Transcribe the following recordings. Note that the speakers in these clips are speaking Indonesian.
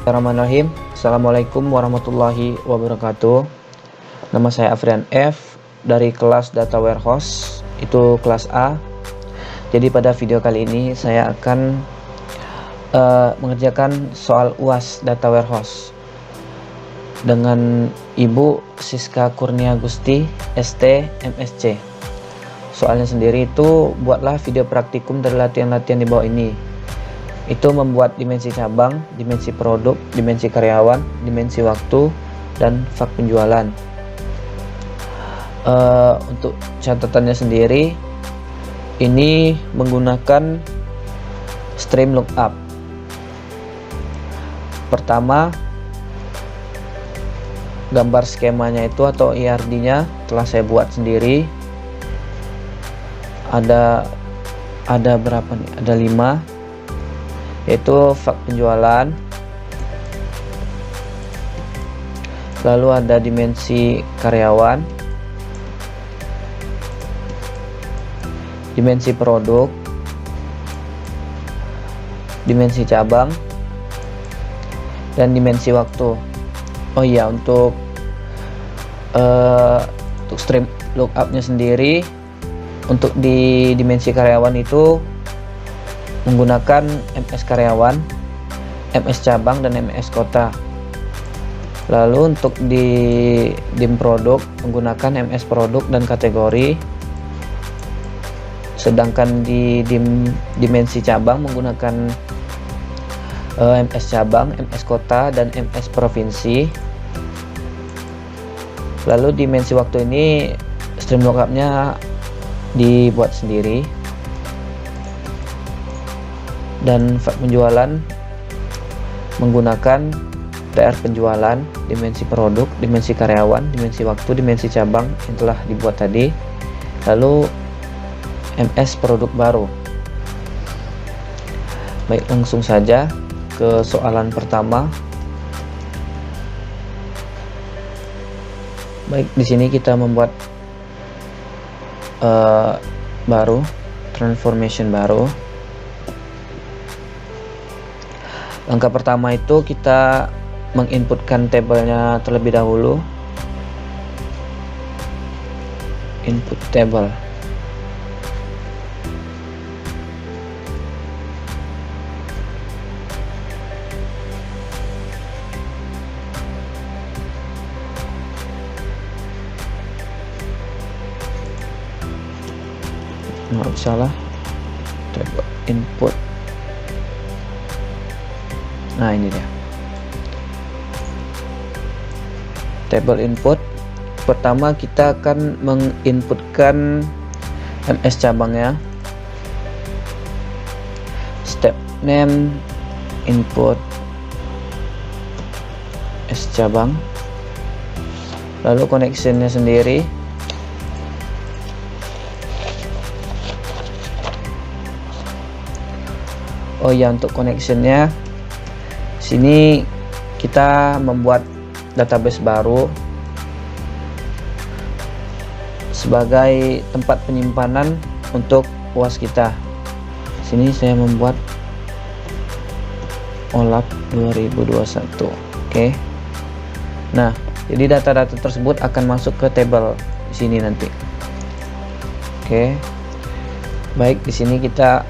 Bismillahirrahmanirrahim. Assalamualaikum warahmatullahi wabarakatuh. Nama saya Afrian F dari kelas Data Warehouse, itu kelas A. Jadi pada video kali ini saya akan mengerjakan soal UAS Data Warehouse dengan Ibu Siska Kurnia Gusti, ST, MSc. Soalnya sendiri itu buatlah video praktikum dari latihan-latihan di bawah ini. Itu membuat dimensi cabang, dimensi produk, dimensi karyawan, dimensi waktu, dan fak penjualan. Untuk catatannya sendiri, ini menggunakan stream lookup. Pertama, gambar skemanya itu atau IRD-nya telah saya buat sendiri. Ada berapa nih? Ada 5. Yaitu fak penjualan, lalu ada dimensi karyawan, dimensi produk, dimensi cabang, dan dimensi waktu. Oh iya, untuk stream lookupnya sendiri, untuk di dimensi karyawan itu menggunakan MS karyawan, MS cabang, dan MS kota. Lalu untuk di dim produk menggunakan MS produk dan kategori. Sedangkan di dimensi cabang menggunakan MS cabang, MS kota, dan MS provinsi. Lalu dimensi waktu ini stream lookupnya dibuat sendiri. Dan fak penjualan menggunakan TR penjualan, dimensi produk, dimensi karyawan, dimensi waktu, dimensi cabang yang telah dibuat tadi. Lalu MS produk baru. Baik, langsung saja ke soalan pertama. Baik, di sini kita membuat transformation baru. Langkah pertama itu kita menginputkan tabelnya terlebih dahulu. Input table. Nggak salah. Table input. Nah, ini dia table input. Pertama kita akan menginputkan MS cabangnya. Step name input S cabang, lalu connectionnya sendiri. Oh ya, untuk connectionnya sini kita membuat database baru sebagai tempat penyimpanan untuk UAS kita. Sini saya membuat OLAP 2021. Oke. Nah, jadi data-data tersebut akan masuk ke table di sini nanti. Oke. Baik, di sini kita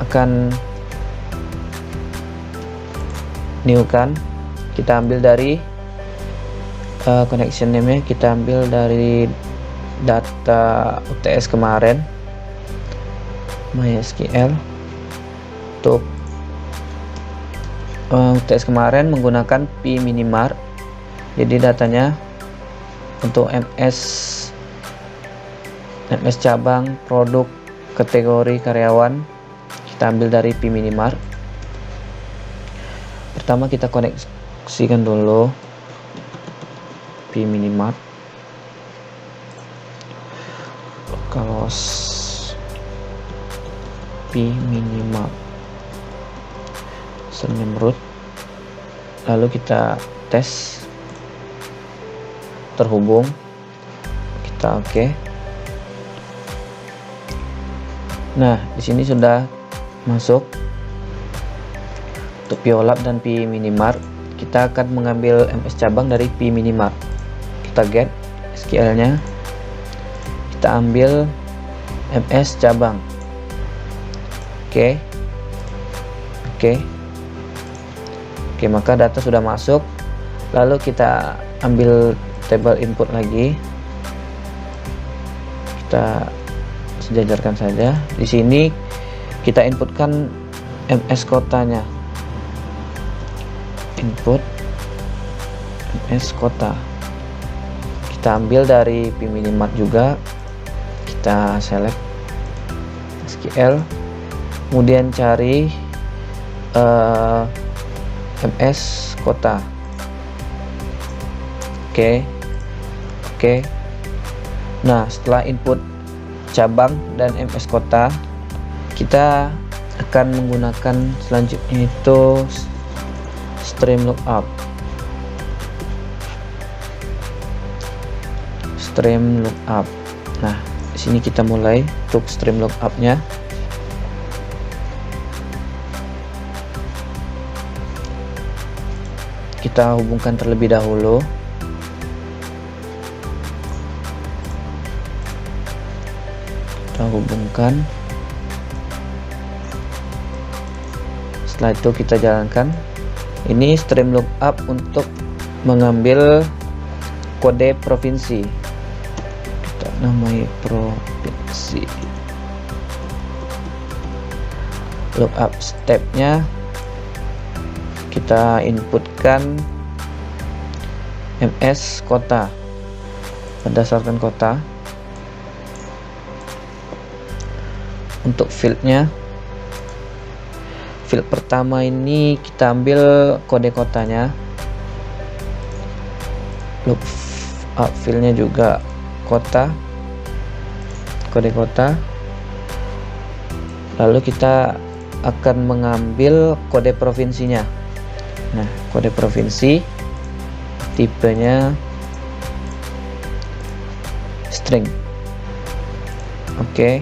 akan new kan, kita ambil dari connection name nya, kita ambil dari data UTS kemarin, MySQL. Untuk UTS kemarin menggunakan pminimart, jadi datanya untuk MS cabang, produk, kategori, karyawan kita ambil dari pminimart. Pertama kita koneksikan dulu pminimart, localhost pminimart, surname root, lalu kita tes terhubung, kita oke. Nah, di sini sudah masuk untuk PIOLAP dan pminimart. kita akan mengambil MS cabang dari P Minimart. Kita get SQL nya, kita ambil MS cabang. Oke, maka data sudah masuk. Lalu kita ambil tabel input lagi, kita sejajarkan saja. Di sini kita inputkan MS kotanya, input MS kota. Kita ambil dari P Minimart juga, kita select SQL, kemudian cari MS kota. Oke. Nah, setelah input cabang dan MS kota, kita akan menggunakan selanjutnya itu stream lookup. Nah, di sini kita mulai untuk stream lookup-nya. Kita hubungkan terlebih dahulu. Setelah itu kita jalankan. Ini stream lookup untuk mengambil kode provinsi. Kita namai provinsi. Lookup stepnya, kita inputkan MS kota berdasarkan kota. Untuk fieldnya, field pertama ini kita ambil kode kotanya, lookup fieldnya juga kota, kode kota. Lalu kita akan mengambil kode provinsinya. Nah, kode provinsi tipenya string. Oke.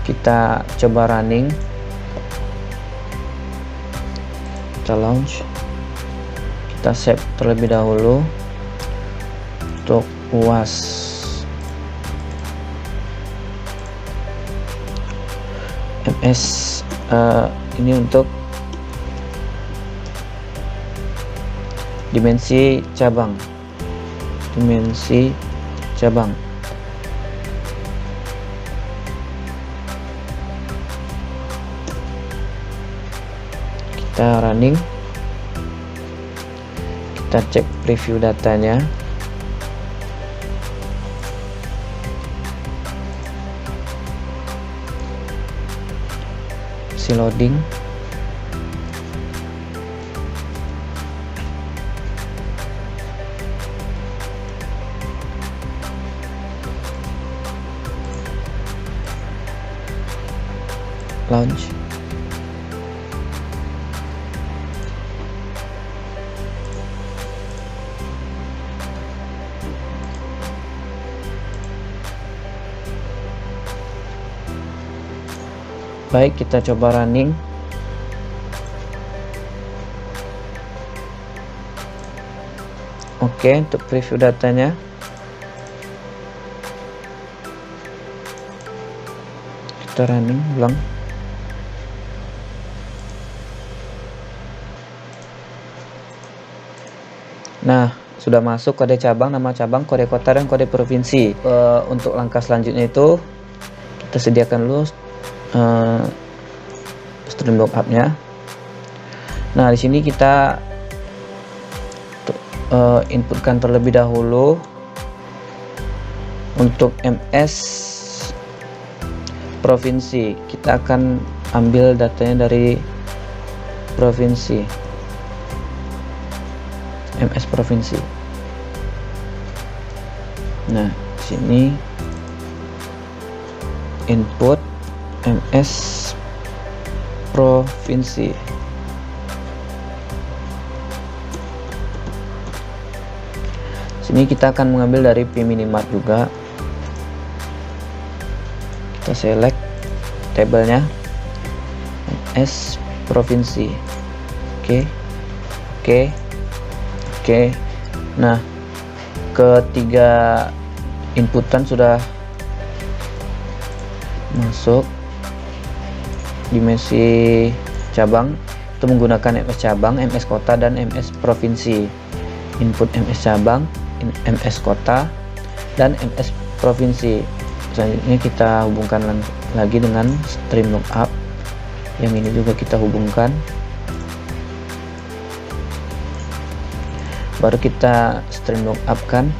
Kita coba running, kita launch, kita save terlebih dahulu untuk UAS. MS ini untuk dimensi cabang, kita running, kita cek preview datanya. Si loading. Launch. Baik, kita coba running. Oke, untuk preview datanya. Kita running ulang. Nah, sudah masuk kode cabang, nama cabang, kode kota, dan kode provinsi. Untuk langkah selanjutnya itu kita sediakan dulu stream lookup-nya. Nah, di sini kita inputkan terlebih dahulu untuk MS provinsi. Kita akan ambil datanya dari provinsi, MS provinsi. Nah, di sini input MS provinsi. Sini kita akan mengambil dari P Minimart juga. Kita select tabelnya MS provinsi. Oke. Nah, ketiga inputan sudah masuk. Dimensi cabang itu menggunakan MS cabang, MS kota, dan MS provinsi. Input MS cabang, MS kota, dan MS provinsi. Selanjutnya kita hubungkan lagi dengan stream lookup. Yang ini juga kita hubungkan. Baru kita stream lookup kan.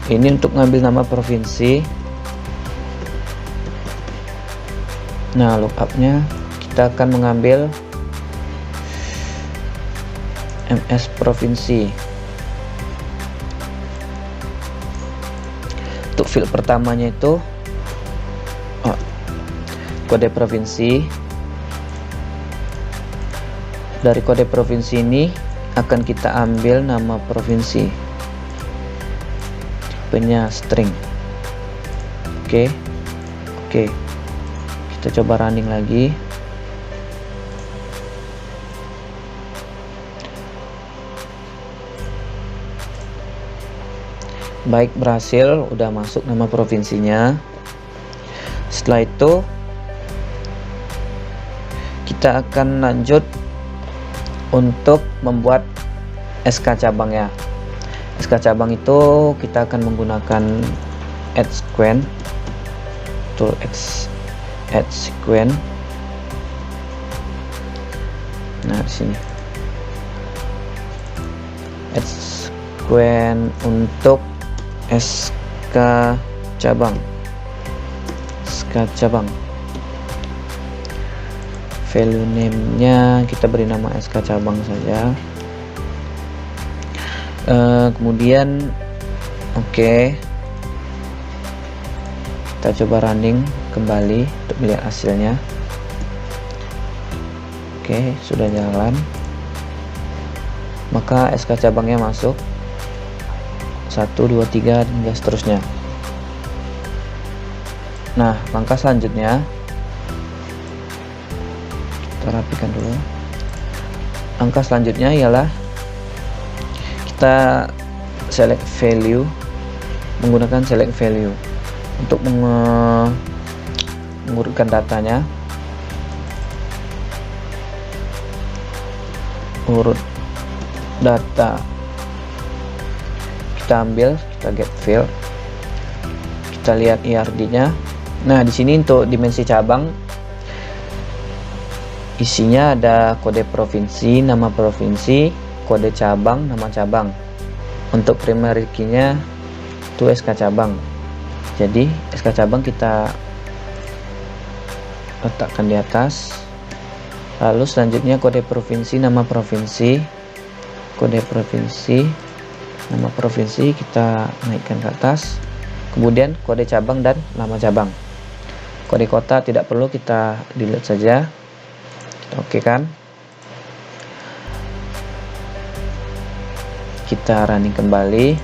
Ini untuk ngambil nama provinsi. Nah, lookupnya kita akan mengambil MS provinsi. Untuk field pertamanya itu kode provinsi. Dari kode provinsi ini akan kita ambil nama provinsi, tipenya string. Oke. Kita coba running lagi. Baik, berhasil, udah masuk nama provinsinya. Setelah itu kita akan lanjut untuk membuat SK cabang ya. SK cabang itu kita akan menggunakan add sequence, tool add sequence. Nah, di sini add sequence untuk SK cabang. Value name-nya kita beri nama SK cabang saja. Kemudian kita coba running kembali untuk melihat hasilnya. Sudah jalan, maka SK cabangnya masuk 1, 2, 3 hingga seterusnya. Nah, langkah selanjutnya kita rapikan dulu. Langkah selanjutnya ialah kita select value, menggunakan select value untuk mengurutkan datanya. Urut data kita ambil, kita get field, kita lihat IRD-nya. Nah, di sini untuk dimensi cabang isinya ada kode provinsi, nama provinsi, kode cabang, nama cabang. Untuk primary key-nya itu SK cabang. Jadi SK cabang kita letakkan di atas. Lalu selanjutnya kode provinsi, nama provinsi, kode provinsi, nama provinsi kita naikkan ke atas. Kemudian kode cabang dan nama cabang. Kode kota tidak perlu, kita delete saja. Oke kan? Kita running kembali.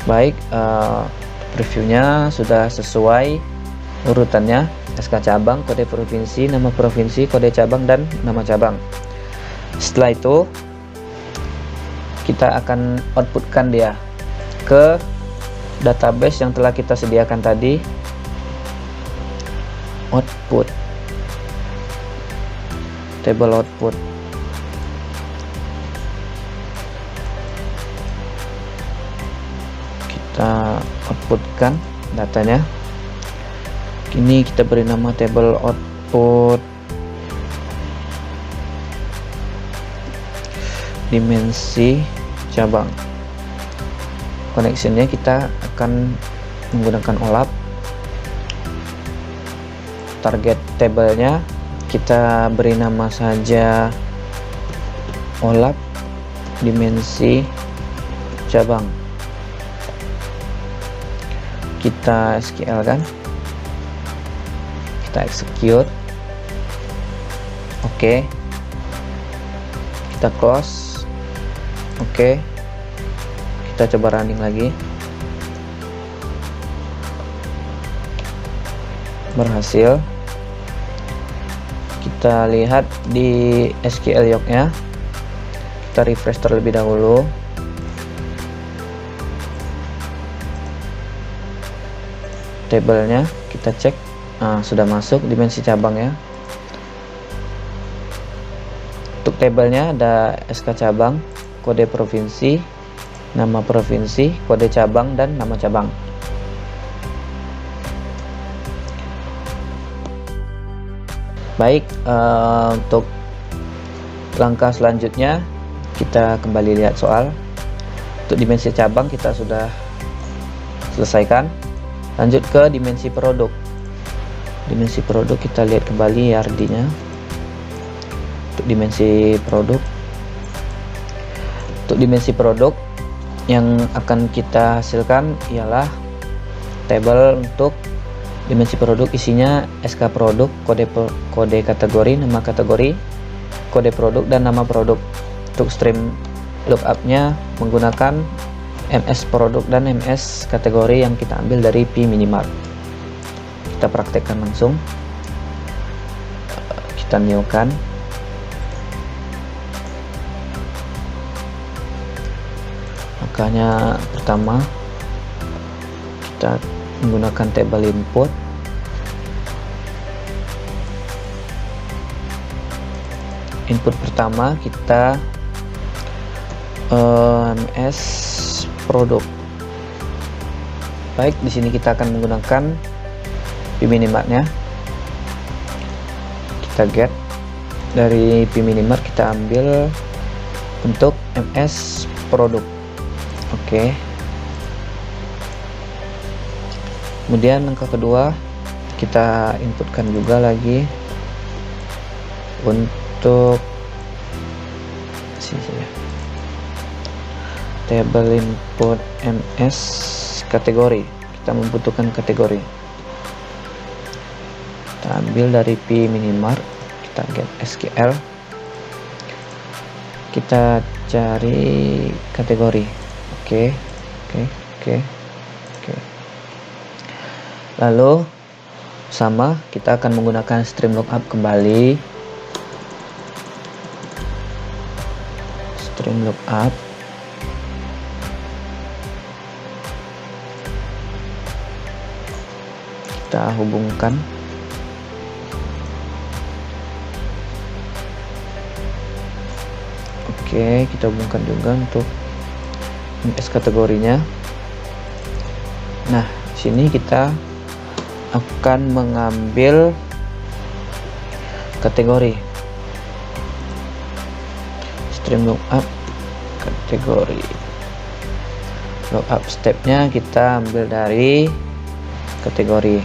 Baik, previewnya sudah sesuai urutannya. SK cabang, kode provinsi, nama provinsi, kode cabang, dan nama cabang. Setelah itu kita akan outputkan dia ke database yang telah kita sediakan tadi. Output, table output. Kita outputkan datanya. Ini kita beri nama table output dimensi cabang. Connectionnya kita akan menggunakan OLAP. Target tabelnya kita beri nama saja OLAP dimensi cabang. Kita SQL kan, kita execute. Kita close. Kita coba running lagi. berhasil. Kita lihat di SQL Yoke-nya, kita refresh terlebih dahulu. Tabelnya kita cek, sudah masuk dimensi cabang ya. Untuk tabelnya ada SK cabang, kode provinsi, nama provinsi, kode cabang, dan nama cabang. Baik, untuk langkah selanjutnya kita kembali lihat soal. Untuk dimensi cabang kita sudah selesaikan. Lanjut ke dimensi produk. Dimensi produk kita lihat kembali YRD-nya. Untuk dimensi produk. Untuk dimensi produk yang akan kita hasilkan ialah tabel untuk dimensi produk, isinya SK produk, kode kategori, nama kategori, kode produk, dan nama produk. Untuk stream lookup-nya menggunakan MS produk dan MS kategori yang kita ambil dari P Minimart. Kita praktekkan langsung. Kita newkan. Makanya pertama kita menggunakan tabel input. Input pertama kita MS produk. Baik, di sini kita akan menggunakan P Minimart-nya. Kita get dari P Minimart, kita ambil untuk MS produk. Oke. Kemudian langkah kedua kita inputkan juga lagi untuk sini tabel input MS kategori. Kita membutuhkan kategori, kita ambil dari P Minimart, kita get SQL, kita cari kategori. Oke. Lalu sama, kita akan menggunakan stream lookup kembali. Stream lookup. Kita hubungkan. Oke, kita hubungkan juga untuk MS kategorinya. Nah, sini kita akan mengambil kategori. Stream lookup kategori. Lookup stepnya kita ambil dari kategori.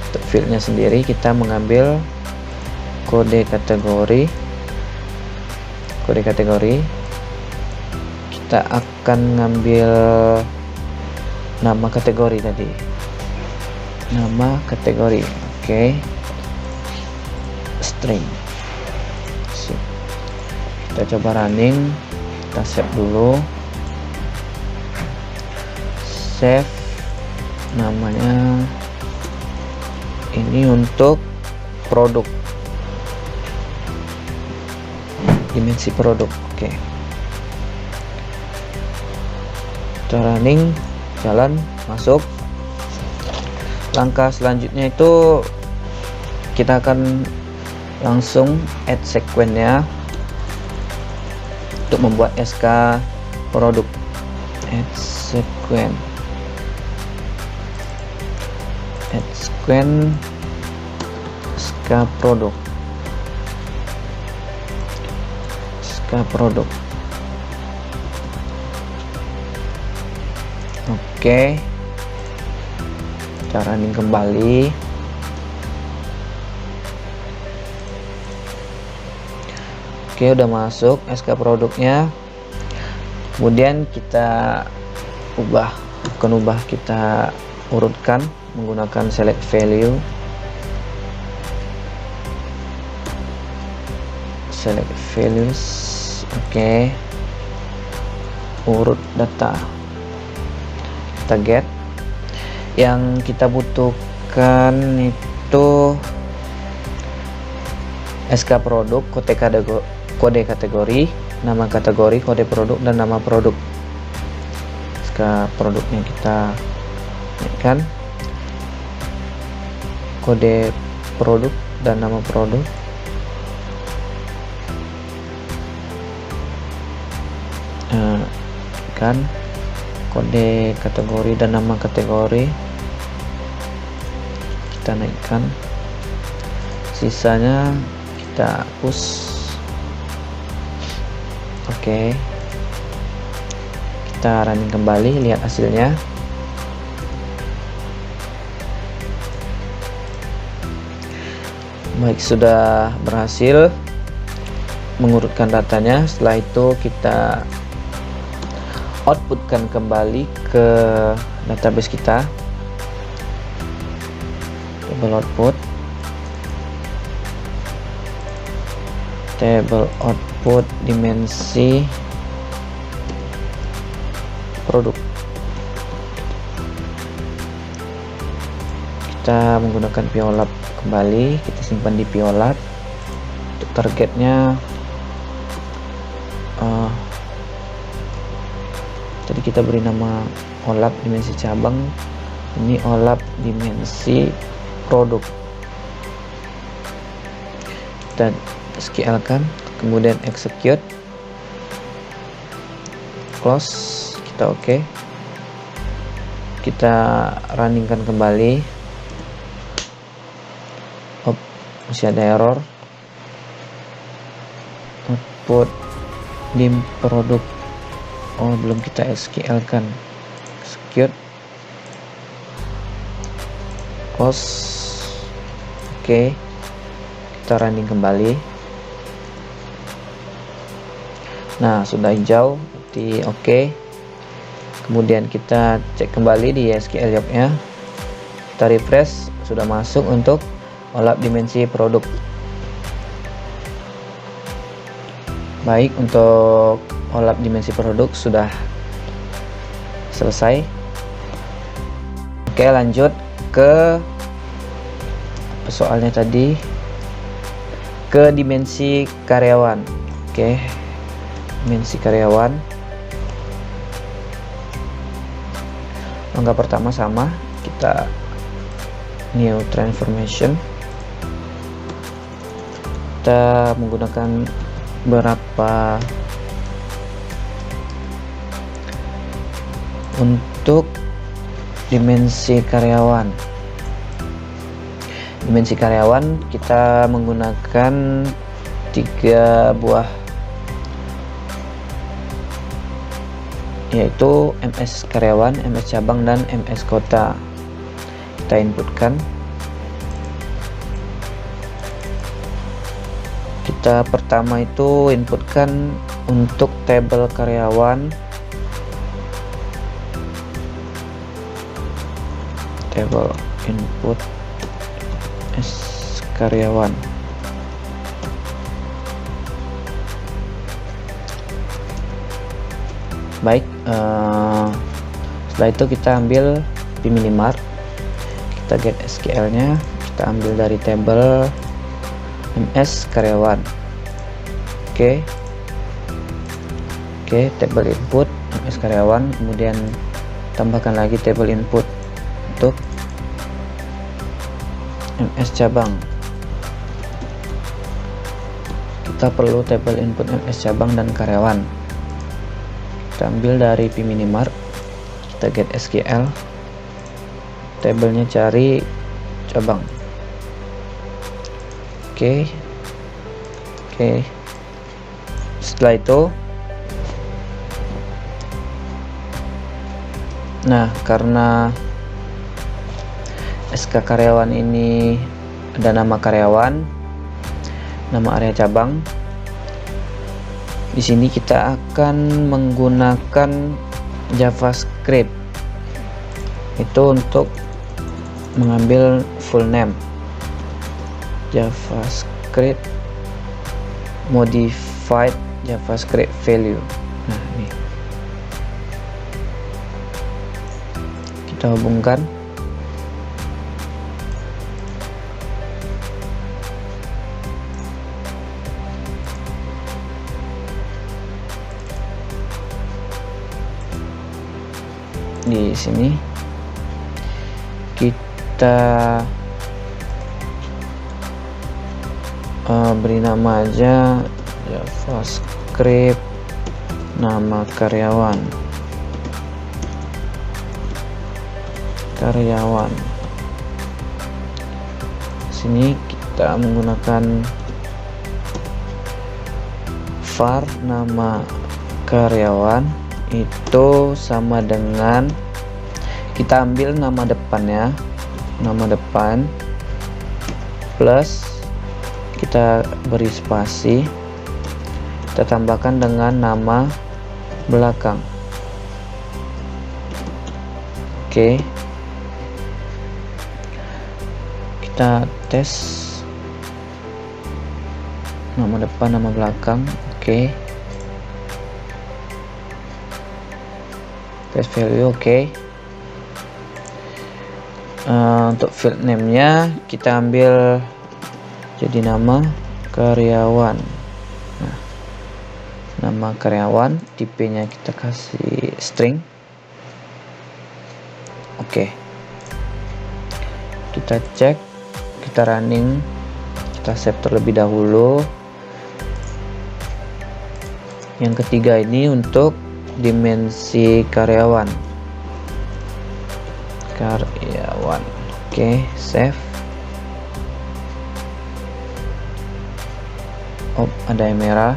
Untuk fieldnya sendiri kita mengambil kode kategori. Kita akan ngambil nama kategori tadi, nama kategori. Oke. String. Kita coba running, kita save dulu. Save, namanya ini untuk produk, dimensi produk. Oke. Kita running, jalan, masuk. Langkah selanjutnya itu kita akan langsung add sequence-nya untuk membuat SK produk. Add sequence SK produk. Oke. Kita running kembali. Oke, udah masuk SK produknya. Kemudian kita kita urutkan menggunakan select value. Select values. Oke. Urut data. Kita get. Yang kita menggunakan itu SK produk, kode kategori, nama kategori, kode produk, dan nama produk. SK produknya kita naikkan, kode produk dan nama produk. Kan kode kategori dan nama kategori kita naikkan, sisanya kita hapus. Oke, kita running kembali, lihat hasilnya. Baik, sudah berhasil mengurutkan datanya. Setelah itu kita outputkan kembali ke database kita, table output dimensi produk. Kita menggunakan Piolab kembali, kita simpan di Piolab. Untuk targetnya tadi kita beri nama OLAP dimensi cabang, ini OLAP dimensi produk. Kita SQL kan, kemudian execute, close, kita oke. Kita runningkan kembali. Masih ada error. Output dim produk, belum kita SQL kan. Execute, close, oke. Kita running kembali. Nah, sudah hijau, berarti oke. Kemudian kita cek kembali di SQL lognya, kita refresh, sudah masuk untuk OLAP dimensi produk. Baik, untuk OLAP dimensi produk sudah selesai. Oke, lanjut ke soalnya tadi, ke dimensi karyawan. Oke, dimensi karyawan. Langkah pertama sama, kita new transformation. Kita menggunakan berapa untuk dimensi karyawan. Dimensi karyawan kita menggunakan 3 buah, yaitu MS karyawan, MS cabang, dan MS kota. Kita inputkan. Kita pertama itu inputkan untuk tabel karyawan, table input S karyawan. Baik, setelah itu kita ambil pminimart, kita get SQL nya, kita ambil dari table MS karyawan. Oke, table input MS karyawan, kemudian tambahkan lagi table input untuk MS cabang. Kita perlu table input MS cabang dan karyawan. Kita ambil dari pminimart, kita get SQL, tabelnya cari cabang. Oke. Setelah itu, nah, karena SK karyawan ini ada nama karyawan, nama area cabang, di sini kita akan menggunakan JavaScript itu untuk mengambil full name. JavaScript modified JavaScript value. Nah, ini kita hubungkan. di sini kita beri nama aja JavaScript nama karyawan. Sini kita menggunakan var nama karyawan itu sama dengan kita ambil nama depannya, nama depan plus kita beri spasi, kita tambahkan dengan nama belakang. Oke, kita tes nama depan nama belakang. Oke, tes value. Oke. Untuk field name nya kita ambil jadi nama karyawan. Nah, nama karyawan, tipenya kita kasih string. Oke, kita cek, kita running, kita save terlebih dahulu. Yang ketiga ini untuk dimensi karyawan. Oke, save. Oh, ada yang merah.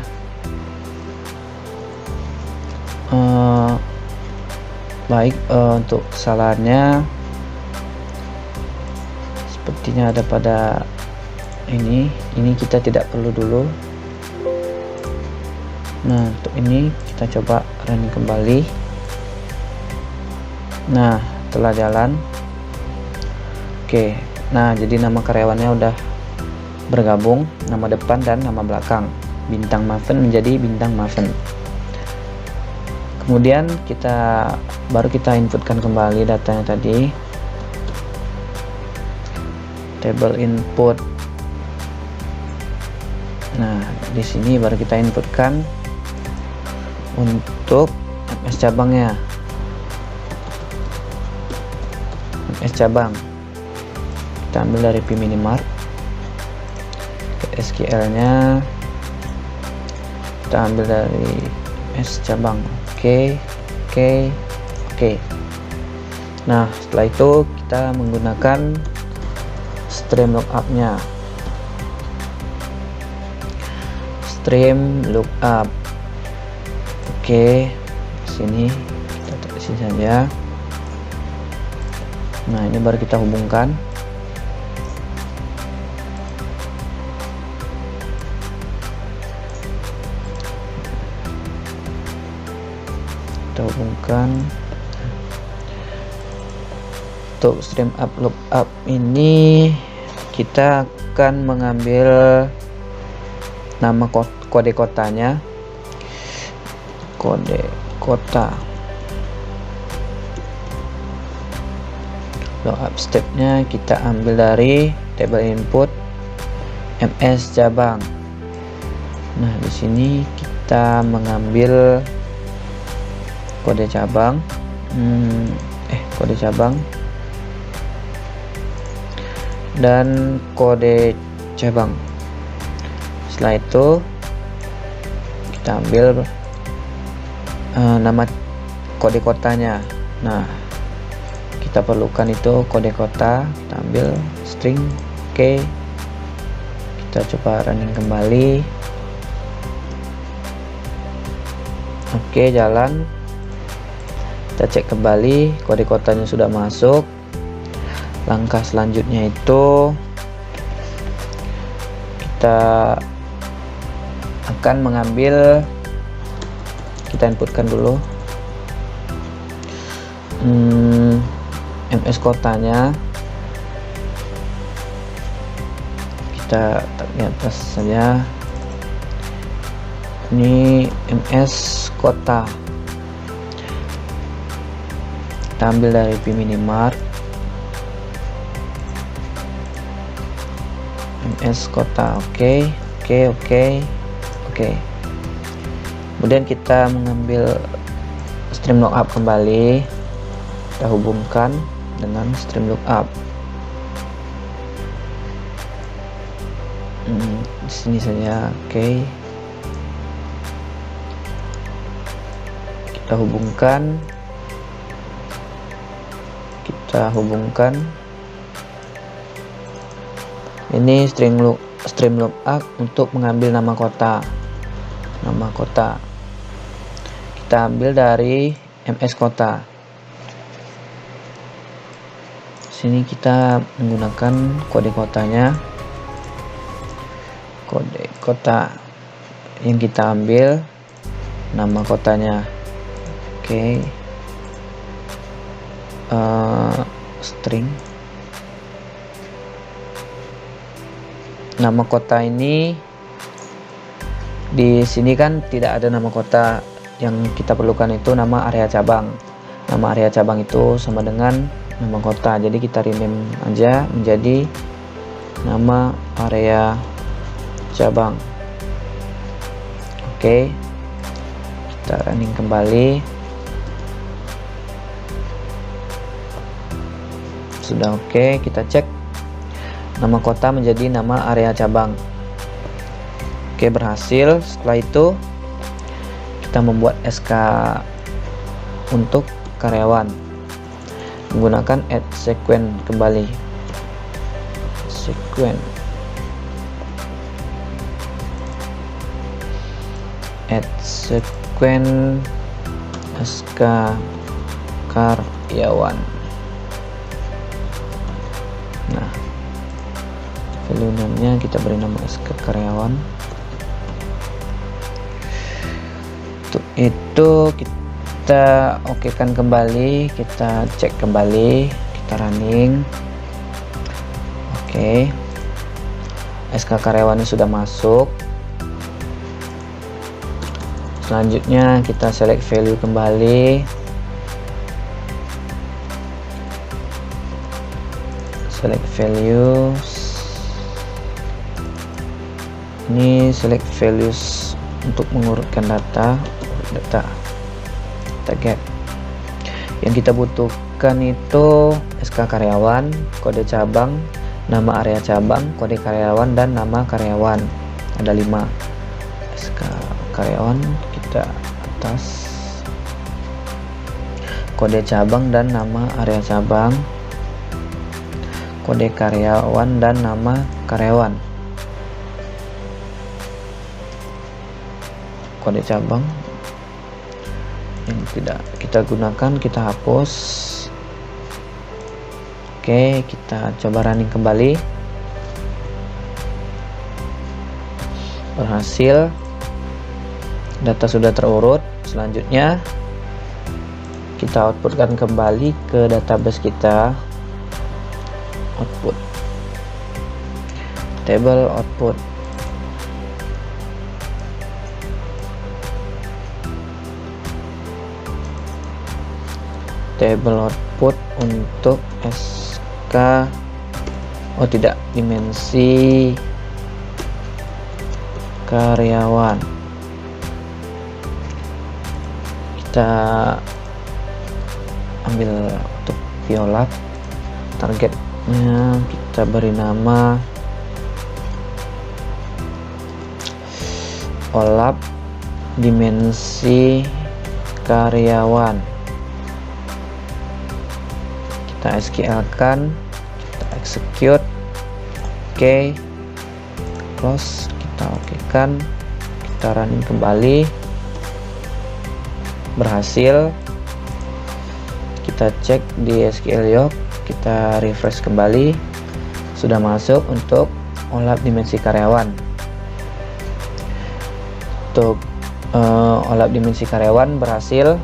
Baik, untuk kesalahannya sepertinya ada pada ini kita tidak perlu dulu. Nah, untuk ini kita coba running kembali. Nah, telah jalan. Oke, nah jadi nama karyawannya udah bergabung, nama depan dan nama belakang. Bintang Maven menjadi bintang Maven. Kemudian baru kita inputkan kembali datanya tadi. Table input. Nah, di sini baru kita inputkan untuk MS cabangnya. MS cabang. Kita ambil dari pminimart. SQL-nya kita ambil dari MS cabang. Oke. Nah, setelah itu kita menggunakan stream lookup-nya. Stream lookup. Oke, sini kita terusin saja. Nah, ini baru kita hubungkan. Kita hubungkan. Untuk stream up lookup ini kita akan mengambil nama kode kotanya, kode kota. Lookup stepnya kita ambil dari table input MS cabang. Nah, di sini kita mengambil kode cabang, kode cabang dan kode cabang. Setelah itu kita ambil nama kode kotanya. Nah, kita perlukan itu kode kota, kita ambil string. Oke, kita coba running kembali. Oke, jalan. Kita cek kembali kode kotanya sudah masuk. Langkah selanjutnya itu kita akan mengambil, kita inputkan dulu MS kotanya, kita taruh di atas saja. Ini MS kota, kita ambil dari pminimart. MS kota. Oke. Kemudian kita mengambil stream lookup kembali. kita hubungkan dengan stream lookup. Di sini saja, oke. Kita hubungkan. Ini stream lookup untuk mengambil nama kota. Kita ambil dari MS kota. Sini kita menggunakan kode kotanya. Kode kota yang kita ambil nama kotanya. Oke. String nama kota ini, di sini kan tidak ada nama kota. Yang kita perlukan itu nama area cabang. Nama area cabang itu sama dengan nama kota, jadi kita rename aja menjadi nama area cabang. Oke, kita running kembali. Sudah oke, kita cek nama kota menjadi nama area cabang. Oke, berhasil. Setelah itu kita membuat SK untuk karyawan menggunakan add sequence kembali. Add sequence SK karyawan. Nah, value name-nya kita beri nama SK karyawan. Untuk itu kita okekan kembali, kita cek kembali, kita running. Oke, SK karyawannya sudah masuk. Selanjutnya kita select value kembali. Select values. Ini select values untuk mengurutkan data. Kita get. Yang kita butuhkan itu SK karyawan, kode cabang, nama area cabang, kode karyawan, dan nama karyawan. Ada 5 SK karyawan. Kita atas kode cabang dan nama area cabang, kode karyawan dan nama karyawan. Kode cabang yang tidak kita gunakan kita hapus. Oke, kita coba running kembali. Berhasil, data sudah terurut. Selanjutnya kita outputkan kembali ke database kita. Output table output. Table output untuk SK, oh tidak, dimensi karyawan. Kita ambil untuk violat, targetnya kita beri nama olap dimensi karyawan. Kita SQL kan, kita execute. Oke, close, kita oke kan, kita running kembali. Berhasil. Kita cek di SQL Log, kita refresh kembali, sudah masuk untuk olap dimensi karyawan. Untuk olap dimensi karyawan berhasil.